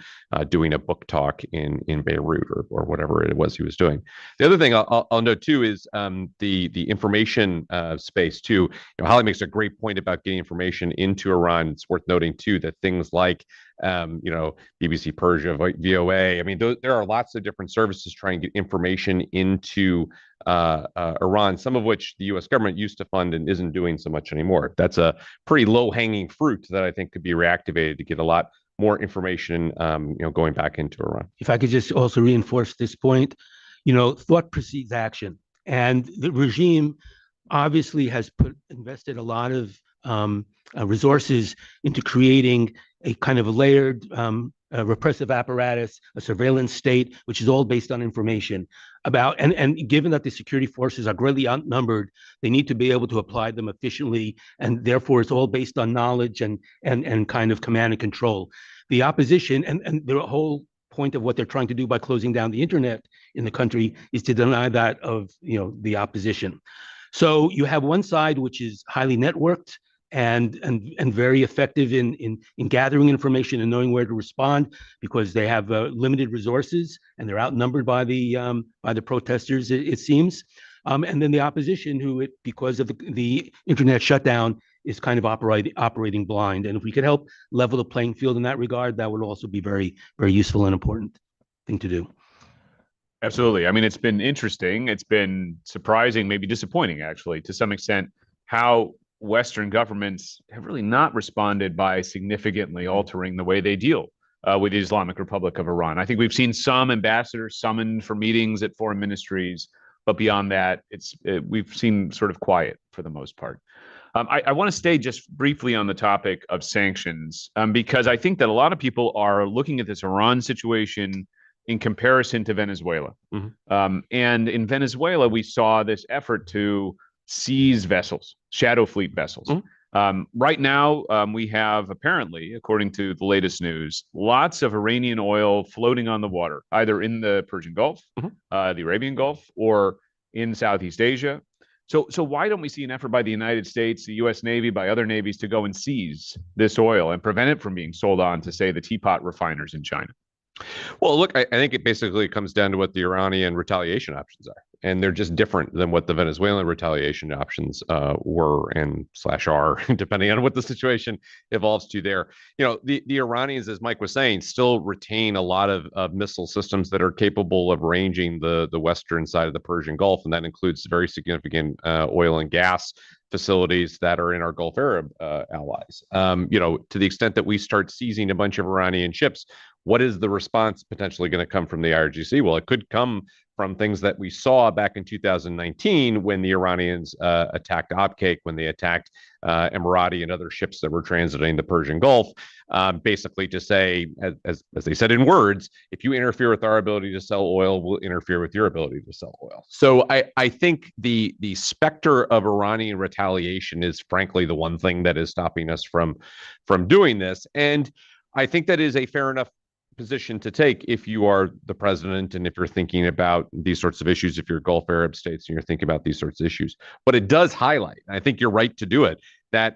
doing a book talk in Beirut or whatever it was he was doing. The other thing I'll note too is the information space too. Holly makes a great point about getting information into Iran. It's worth noting too that things like BBC Persia, VOA. I mean, there are lots of different services trying to get information into Iran, some of which the U.S. government used to fund and isn't doing so much anymore. That's a pretty low-hanging fruit that I think could be reactivated to get a lot more information, going back into Iran. If I could just also reinforce this point, thought precedes action, and the regime obviously has invested a lot of resources into creating a kind of a layered repressive apparatus, a surveillance state, which is all based on information about, and given that the security forces are greatly outnumbered, they need to be able to apply them efficiently, and therefore it's all based on knowledge and kind of command and control. The opposition and the whole point of what they're trying to do by closing down the internet in the country is to deny that of the opposition. So you have one side which is highly networked and very effective in gathering information and knowing where to respond, because they have limited resources and they're outnumbered by the protesters, it seems. And then the opposition, who because of the internet shutdown, is kind of operating blind. And if we could help level the playing field in that regard, that would also be very, very useful and important thing to do. Absolutely. I mean, it's been interesting. It's been surprising, maybe disappointing, actually, to some extent, how Western governments have really not responded by significantly altering the way they deal with the Islamic Republic of Iran. I think we've seen some ambassadors summoned for meetings at foreign ministries, but beyond that, we've seen sort of quiet for the most part. I want to stay just briefly on the topic of sanctions, because I think that a lot of people are looking at this Iran situation in comparison to Venezuela. Mm-hmm. And in Venezuela, we saw this effort to seize vessels, shadow fleet vessels. Mm-hmm. Right now, we have, apparently, according to the latest news, lots of Iranian oil floating on the water, either in the Persian Gulf, mm-hmm. The Arabian Gulf, or in Southeast Asia. So why don't we see an effort by the United States, the U.S. Navy, by other navies to go and seize this oil and prevent it from being sold on to, say, the teapot refiners in China? Well, look, I think it basically comes down to what the Iranian retaliation options are. And they're just different than what the Venezuelan retaliation options were and /are, depending on what the situation evolves to there. The Iranians, as Mike was saying, still retain a lot of missile systems that are capable of ranging the western side of the Persian Gulf. And that includes very significant oil and gas facilities that are in our Gulf Arab allies. To the extent that we start seizing a bunch of Iranian ships, what is the response potentially going to come from the IRGC? Well, it could come from things that we saw back in 2019 when the Iranians attacked Abqaiq, when they attacked Emirati and other ships that were transiting the Persian Gulf, basically to say, as they said in words, if you interfere with our ability to sell oil, we'll interfere with your ability to sell oil. So I think the specter of Iranian retaliation is frankly the one thing that is stopping us from doing this. And I think that is a fair enough position to take if you are the president and if you're thinking about these sorts of issues, if you're Gulf Arab states and you're thinking about these sorts of issues. But it does highlight, and I think you're right to do it, that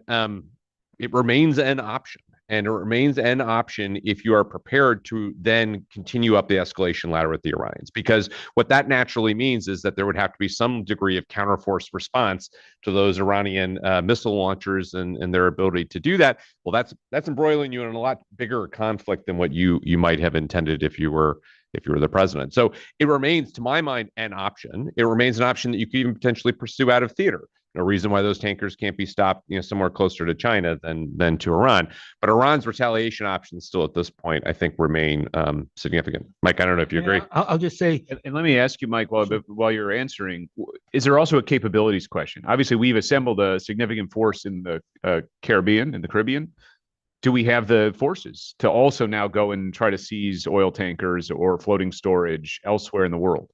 it remains an option. And it remains an option if you are prepared to then continue up the escalation ladder with the Iranians. Because what that naturally means is that there would have to be some degree of counterforce response to those Iranian missile launchers and their ability to do that. Well, that's embroiling you in a lot bigger conflict than what you might have intended if you were the president. So it remains, to my mind, an option. It remains an option that you could even potentially pursue out of theater. No reason why those tankers can't be stopped, somewhere closer to China than to Iran. But Iran's retaliation options still at this point, I think, remain significant. Mike, I don't know if you agree. I'll just say, and let me ask you, Mike, while you're answering, is there also a capabilities question? Obviously, we've assembled a significant force in the Caribbean. Do we have the forces to also now go and try to seize oil tankers or floating storage elsewhere in the world?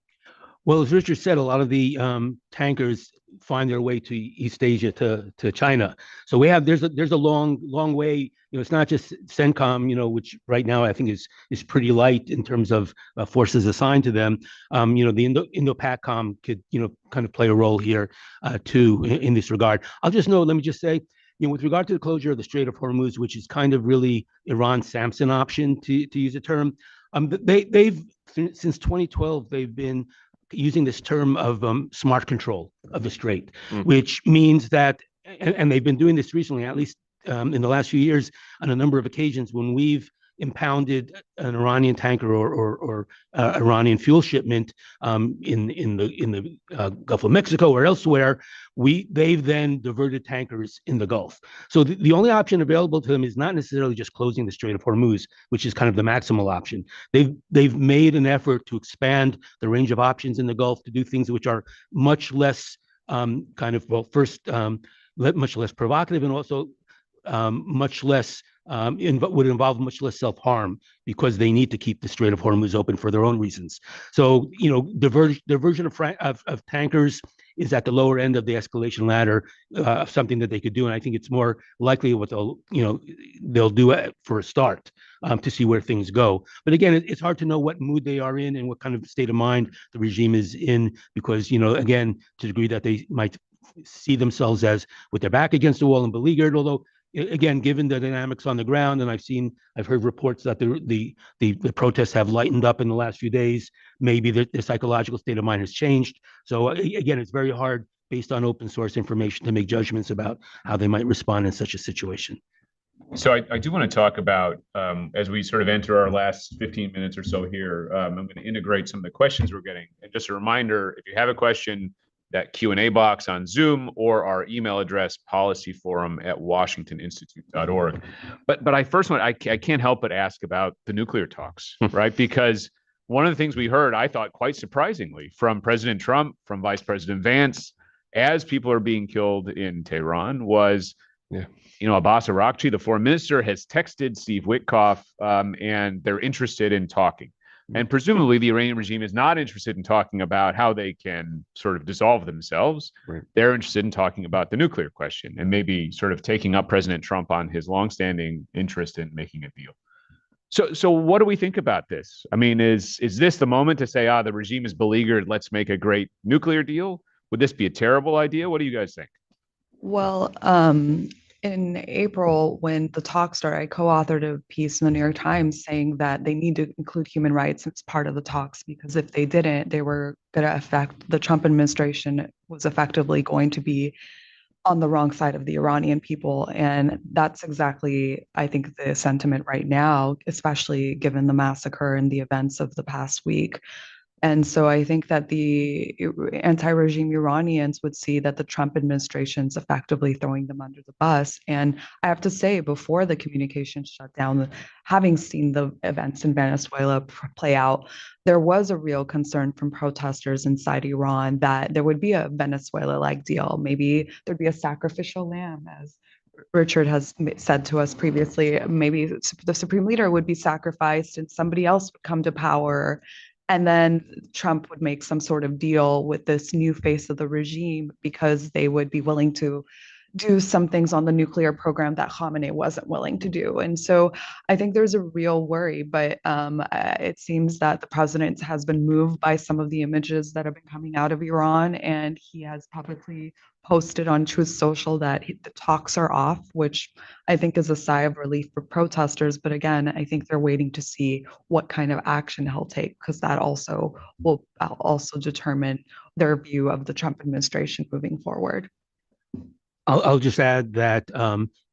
Well, as Richard said, a lot of the tankers, find their way to East Asia, to China. So there's a long way. It's not just CENTCOM, which right now I think is pretty light in terms of forces assigned to them. The Indo-PACOM could kind of play a role here too in this regard. Let me just say, with regard to the closure of the Strait of Hormuz, which is kind of really Iran's Samson option, to use a term, they've since 2012 they've been using this term of smart control of the strait, which means that, and they've been doing this recently, at least in the last few years, on a number of occasions when we've impounded an Iranian tanker or Iranian fuel shipment in the Gulf of Mexico or elsewhere. They've then diverted tankers in the Gulf. So the only option available to them is not necessarily just closing the Strait of Hormuz, which is kind of the maximal option. They've made an effort to expand the range of options in the Gulf to do things which are much less much less provocative, and also much less would involve much less self-harm, because they need to keep the Strait of Hormuz open for their own reasons. So, diversion of tankers is at the lower end of the escalation ladder, something that they could do. And I think it's more likely what they'll do for a start, to see where things go. But again, it's hard to know what mood they are in and what kind of state of mind the regime is in, because, again, to the degree that they might see themselves as with their back against the wall and beleaguered, although, again, given the dynamics on the ground, and I've heard reports that the protests have lightened up in the last few days. Maybe the psychological state of mind has changed. So again, it's very hard, based on open source information, to make judgments about how they might respond in such a situation. So I do want to talk about, as we sort of enter our last 15 minutes or so here, I'm going to integrate some of the questions we're getting. And just a reminder, if you have a question, that Q&A box on Zoom, or our email address, policyforum@washingtoninstitute.org. But I can't help but ask about the nuclear talks, right? Because one of the things we heard, I thought quite surprisingly, from President Trump, from Vice President Vance, as people are being killed in Tehran, was, Abbas Araghchi, the foreign minister, has texted Steve Witkoff, and they're interested in talking. And presumably the Iranian regime is not interested in talking about how they can sort of dissolve themselves. Right. They're interested in talking about the nuclear question, and maybe sort of taking up President Trump on his longstanding interest in making a deal. So what do we think about this? I mean, is this the moment to say, the regime is beleaguered, let's make a great nuclear deal? Would this be a terrible idea? What do you guys think? Well, in April, when the talks started, I co-authored a piece in the New York Times saying that they need to include human rights as part of the talks, because if they didn't, they were going to affect the Trump administration, was effectively going to be on the wrong side of the Iranian people. And that's exactly, I think, the sentiment right now, especially given the massacre and the events of the past week. And so I think that the anti-regime Iranians would see that the Trump administration's effectively throwing them under the bus. And I have to say, before the communication shutdown, having seen the events in Venezuela play out, there was a real concern from protesters inside Iran that there would be a Venezuela-like deal. Maybe there'd be a sacrificial lamb, as Richard has said to us previously. Maybe the supreme leader would be sacrificed and somebody else would come to power. And then Trump would make some sort of deal with this new face of the regime, because they would be willing to do some things on the nuclear program that Khamenei wasn't willing to do. And so I think there's a real worry, but it seems that the president has been moved by some of the images that have been coming out of Iran, and he has publicly posted on Truth Social that the talks are off, which I think is a sigh of relief for protesters. But again, I think they're waiting to see what kind of action he'll take, because that also will also determine their view of the Trump administration moving forward. I'll just add that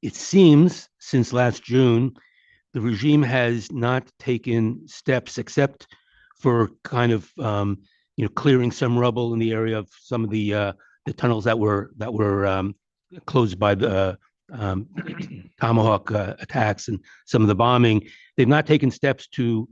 it seems since last June, the regime has not taken steps except for kind of clearing some rubble in the area of some of the tunnels that were closed by the Tomahawk attacks and some of the bombing. They've not taken steps to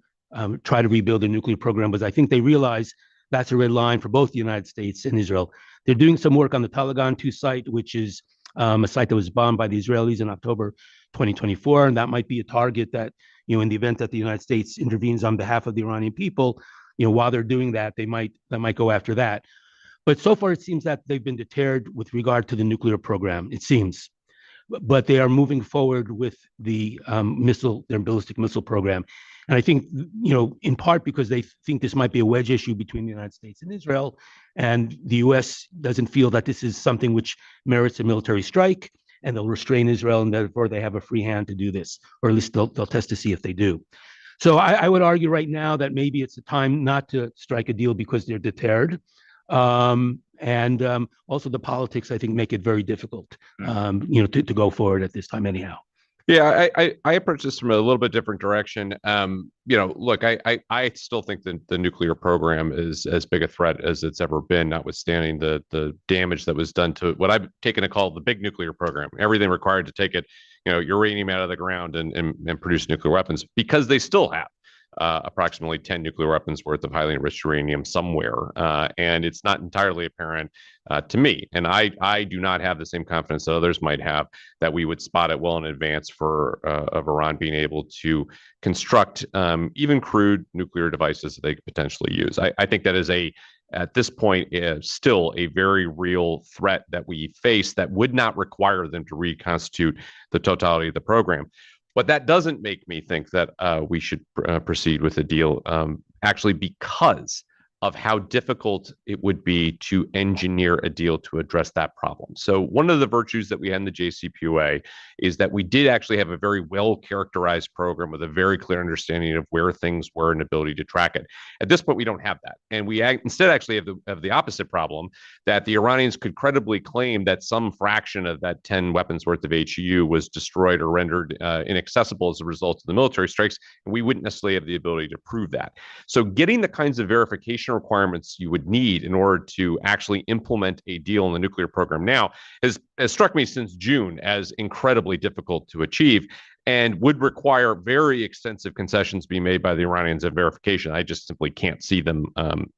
try to rebuild a nuclear program, because I think they realize that's a red line for both the United States and Israel. They're doing some work on the Talagan 2 site, which is a site that was bombed by the Israelis in October 2024, and that might be a target that, in the event that the United States intervenes on behalf of the Iranian people, while they're doing that, they might go after that. But so far, it seems that they've been deterred with regard to the nuclear program, it seems. But they are moving forward with the their ballistic missile program. And I think, in part because they think this might be a wedge issue between the United States and Israel, and the U.S. doesn't feel that this is something which merits a military strike, and they'll restrain Israel, and therefore they have a free hand to do this, or at least they'll test to see if they do. So I would argue right now that maybe it's a time not to strike a deal because they're deterred. And also the politics, I think, make it very difficult, to go forward at this time anyhow. Yeah, I approach this from a little bit different direction. Look, I still think that the nuclear program is as big a threat as it's ever been, notwithstanding the damage that was done to what I've taken to call the big nuclear program. Everything required to take it, uranium out of the ground and produce nuclear weapons, because they still have approximately 10 nuclear weapons worth of highly enriched uranium somewhere. And it's not entirely apparent to me. And I do not have the same confidence that others might have that we would spot it well in advance of Iran being able to construct even crude nuclear devices that they could potentially use. I think that is at this point, still a very real threat that we face that would not require them to reconstitute the totality of the program. But that doesn't make me think that we should proceed with a deal, actually, because of how difficult it would be to engineer a deal to address that problem. So one of the virtues that we had in the JCPOA is that we did actually have a very well-characterized program with a very clear understanding of where things were and ability to track it. At this point, we don't have that. And we instead actually have the opposite problem, that the Iranians could credibly claim that some fraction of that 10 weapons worth of HEU was destroyed or rendered inaccessible as a result of the military strikes, and we wouldn't necessarily have the ability to prove that. So getting the kinds of verification requirements you would need in order to actually implement a deal in the nuclear program now has struck me since June as incredibly difficult to achieve, and would require very extensive concessions being made by the Iranians at verification. I just simply can't see them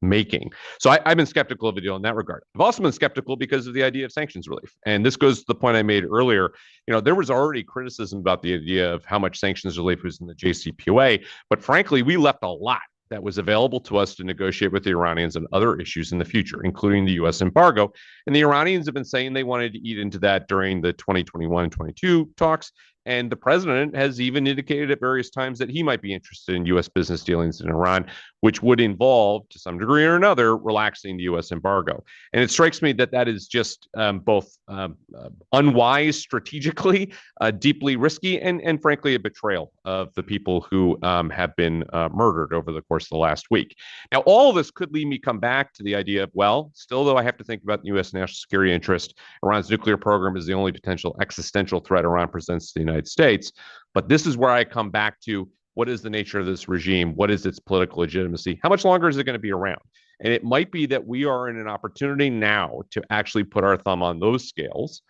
making. So I've been skeptical of a deal in that regard. I've also been skeptical because of the idea of sanctions relief. And this goes to the point I made earlier. There was already criticism about the idea of how much sanctions relief was in the JCPOA, but frankly, we left a lot that was available to us to negotiate with the Iranians on other issues in the future, including the U.S. embargo. And the Iranians have been saying they wanted to eat into that during the 2021 and 22 talks. And the president has even indicated at various times that he might be interested in U.S. business dealings in Iran, which would involve, to some degree or another, relaxing the U.S. embargo. And it strikes me that that is just both unwise strategically, deeply risky, and frankly, a betrayal of the people who have been murdered over the course of the last week. Now, all of this could lead me come back to the idea of, well, still, though, I have to think about the U.S. national security interest. Iran's nuclear program is the only potential existential threat Iran presents to the United States. But this is where I come back to, what is the nature of this regime? What is its political legitimacy? How much longer is it going to be around? And it might be that we are in an opportunity now to actually put our thumb on those scales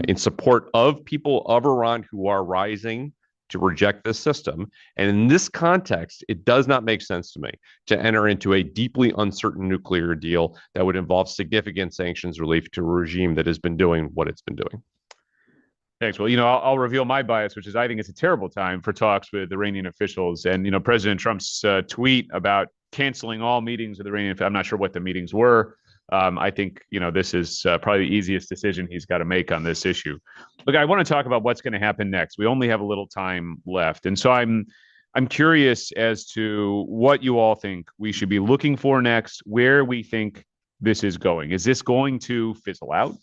in support of people of Iran who are rising to reject this system. And in this context, it does not make sense to me to enter into a deeply uncertain nuclear deal that would involve significant sanctions relief to a regime that has been doing what it's been doing. Thanks. Well, I'll reveal my bias, which is I think it's a terrible time for talks with Iranian officials. And, President Trump's tweet about canceling all meetings with Iranian, I'm not sure what the meetings were. I think, this is probably the easiest decision he's got to make on this issue. Look, I want to talk about what's going to happen next. We only have a little time left. And so I'm curious as to what you all think we should be looking for next, where we think this is going. Is this going to fizzle out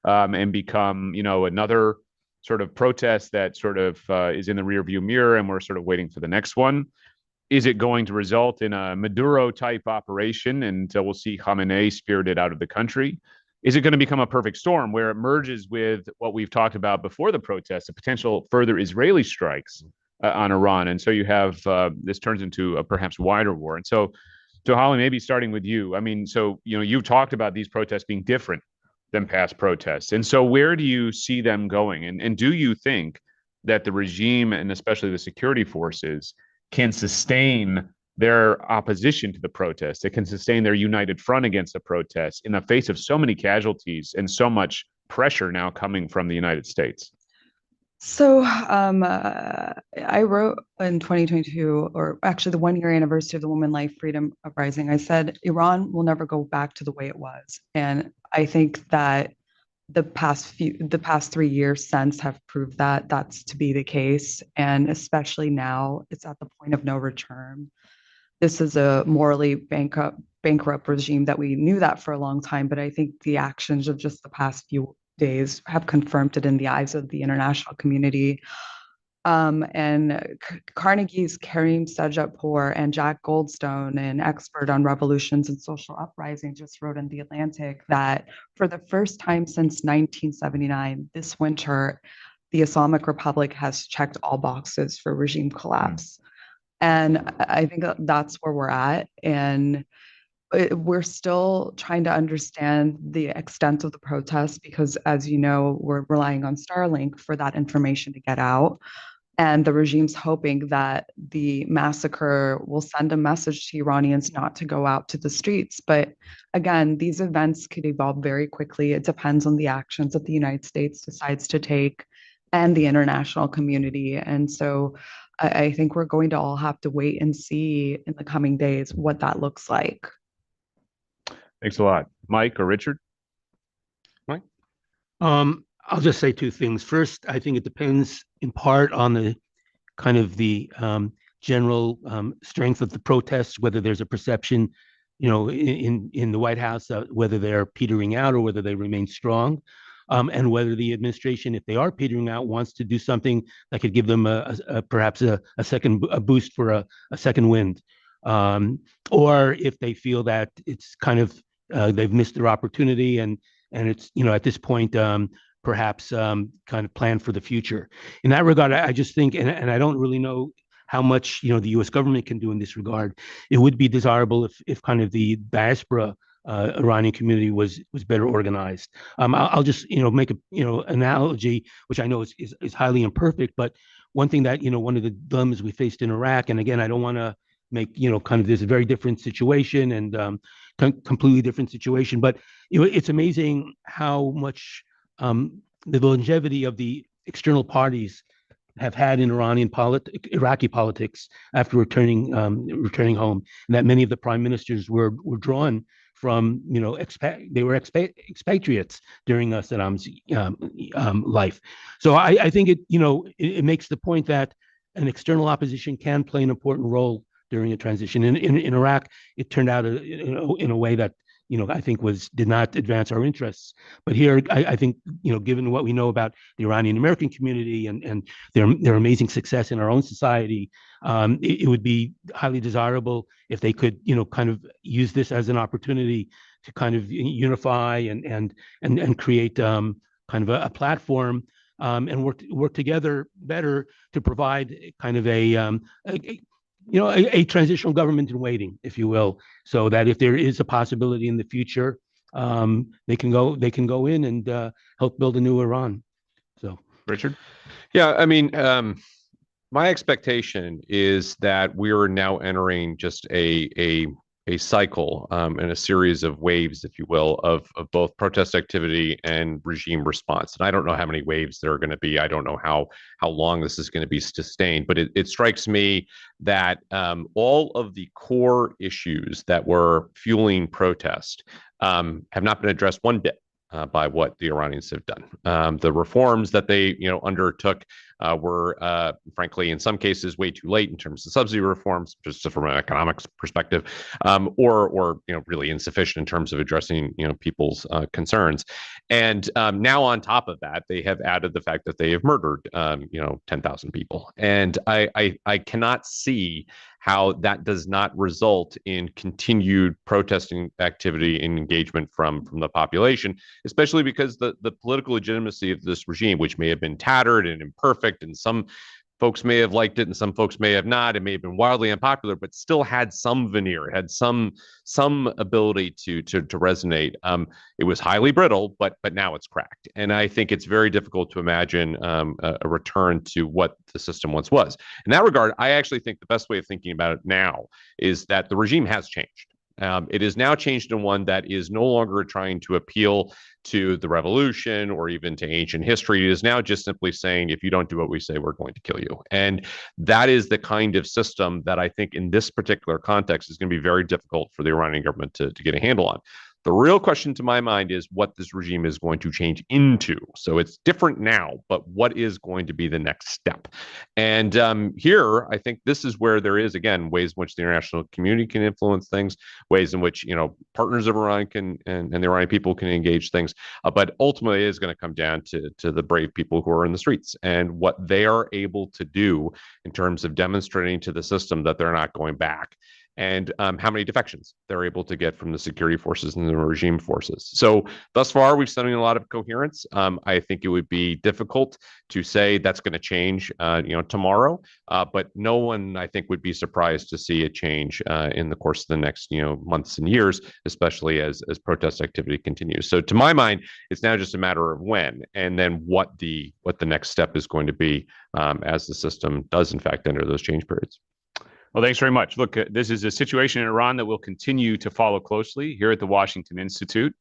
and become, another sort of protest that sort of is in the rearview mirror and we're sort of waiting for the next one? Is it going to result in a Maduro-type operation and we'll see Khamenei spirited out of the country? Is it going to become a perfect storm where it merges with what we've talked about before the protests, the potential further Israeli strikes on Iran? And so you have this turns into a perhaps wider war. And so Holly, maybe starting with you. I mean, so, you've talked about these protests being different than past protests. And so where do you see them going? And do you think that the regime and especially the security forces can sustain their opposition to the protests? It can sustain their united front against the protests in the face of so many casualties and so much pressure now coming from the United States? So I wrote in 2022, or actually the 1 year anniversary of the Women Life Freedom Uprising, I said, Iran will never go back to the way it was. And I think that the past 3 years since have proved that that's to be the case. And especially now, it's at the point of no return. This is a morally bankrupt regime that we knew that for a long time, but I think the actions of just the past few days have confirmed it in the eyes of the international community. And Carnegie's Karim Sajatpour and Jack Goldstone, an expert on revolutions and social uprisings, just wrote in The Atlantic that for the first time since 1979, this winter, the Islamic Republic has checked all boxes for regime collapse. And I think that's where we're at. And we're still trying to understand the extent of the protests because, as you know, we're relying on Starlink for that information to get out. And the regime's hoping that the massacre will send a message to Iranians not to go out to the streets. But again, these events could evolve very quickly. It depends on the actions that the United States decides to take and the international community. And so I think we're going to all have to wait and see in the coming days what that looks like. Thanks a lot. Mike or Richard? Mike? I'll just say two things. First, I think it depends in part on the kind of the general strength of the protests, whether there's a perception, in the White House, whether they're petering out or whether they remain strong, and whether the administration, if they are petering out, wants to do something that could give them perhaps a boost for a second wind, or if they feel that it's kind of they've missed their opportunity and it's at this point perhaps kind of plan for the future. In that regard, I just think, and I don't really know how much the U.S. government can do in this regard. It would be desirable if kind of the diaspora Iranian community was better organized. I'll just make a analogy, which I know is highly imperfect, but one thing that one of the dilemmas we faced in Iraq, and again, I don't want to make kind of this a very different situation and completely different situation, but it's amazing how much the longevity of the external parties have had in Iraqi politics after returning home, and that many of the prime ministers were drawn from they were expatriates during Saddam's life. So I think it makes the point that an external opposition can play an important role during a transition. In Iraq, it turned out in a way that I think did not advance our interests. But here, I think given what we know about the Iranian American community and their amazing success in our own society, it would be highly desirable if they could kind of use this as an opportunity to kind of unify and create kind of a platform and work together better to provide kind of a transitional government in waiting, if you will, so that if there is a possibility in the future, they can go in and help build a new Iran. So, Richard? Yeah, I mean, my expectation is that we are now entering just a cycle and a series of waves, if you will, of both protest activity and regime response. And I don't know how many waves there are going to be. I don't know how long this is going to be sustained. But it strikes me that all of the core issues that were fueling protest have not been addressed one bit by what the Iranians have done. The reforms that they undertook were frankly in some cases way too late in terms of subsidy reforms, just from an economics perspective, or really insufficient in terms of addressing people's concerns. And now on top of that, they have added the fact that they have murdered 10,000 people, and I cannot see how that does not result in continued protesting activity and engagement from the population, especially because the political legitimacy of this regime, which may have been tattered and imperfect, and some folks may have liked it and some folks may have not, it may have been wildly unpopular, but still had some veneer, it had some ability to resonate. It was highly brittle, but now it's cracked. And I think it's very difficult to imagine a return to what the system once was. In that regard, I actually think the best way of thinking about it now is that the regime has changed. It is now changed to one that is no longer trying to appeal to the revolution or even to ancient history. It is now just simply saying, if you don't do what we say, we're going to kill you. And that is the kind of system that I think in this particular context is going to be very difficult for the Iranian government to get a handle on. The real question to my mind is what this regime is going to change into. So it's different now, but what is going to be the next step? And here, I think this is where there is, again, ways in which the international community can influence things, ways in which, partners of Iran can and the Iranian people can engage things. But ultimately, it is going to come down to the brave people who are in the streets and what they are able to do in terms of demonstrating to the system that they're not going back, and how many defections they're able to get from the security forces and the regime forces. So thus far, we've seen a lot of coherence. I think it would be difficult to say that's going to change, tomorrow. But no one, I think, would be surprised to see a change in the course of the next, months and years, especially as protest activity continues. So to my mind, it's now just a matter of when, and then what the next step is going to be as the system does, in fact, enter those change periods. Well, thanks very much. Look, this is a situation in Iran that we'll continue to follow closely here at the Washington Institute.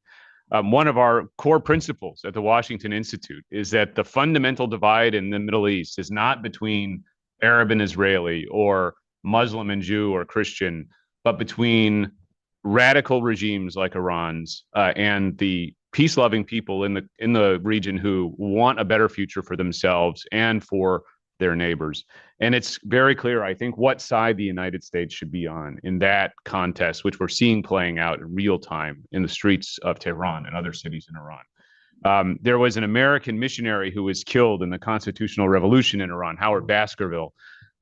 One of our core principles at the Washington Institute is that the fundamental divide in the Middle East is not between Arab and Israeli or Muslim and Jew or Christian, but between radical regimes like Iran's and the peace-loving people in the region who want a better future for themselves and for their neighbors. And it's very clear, I think, what side the United States should be on in that contest, which we're seeing playing out in real time in the streets of Tehran and other cities in Iran. There was an American missionary who was killed in the constitutional revolution in Iran, Howard Baskerville.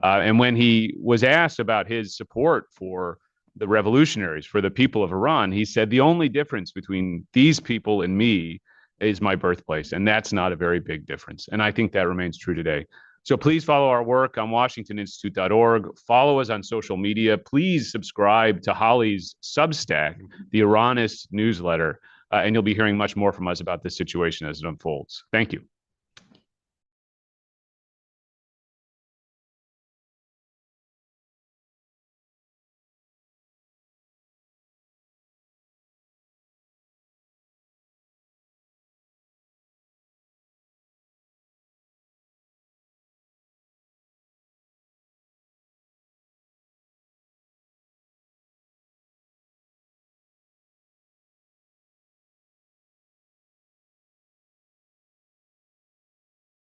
And when he was asked about his support for the revolutionaries, for the people of Iran, he said, the only difference between these people and me is my birthplace. And that's not a very big difference. And I think that remains true today. So please follow our work on WashingtonInstitute.org. Follow us on social media. Please subscribe to Holly's Substack, the Iranist newsletter, and you'll be hearing much more from us about this situation as it unfolds. Thank you.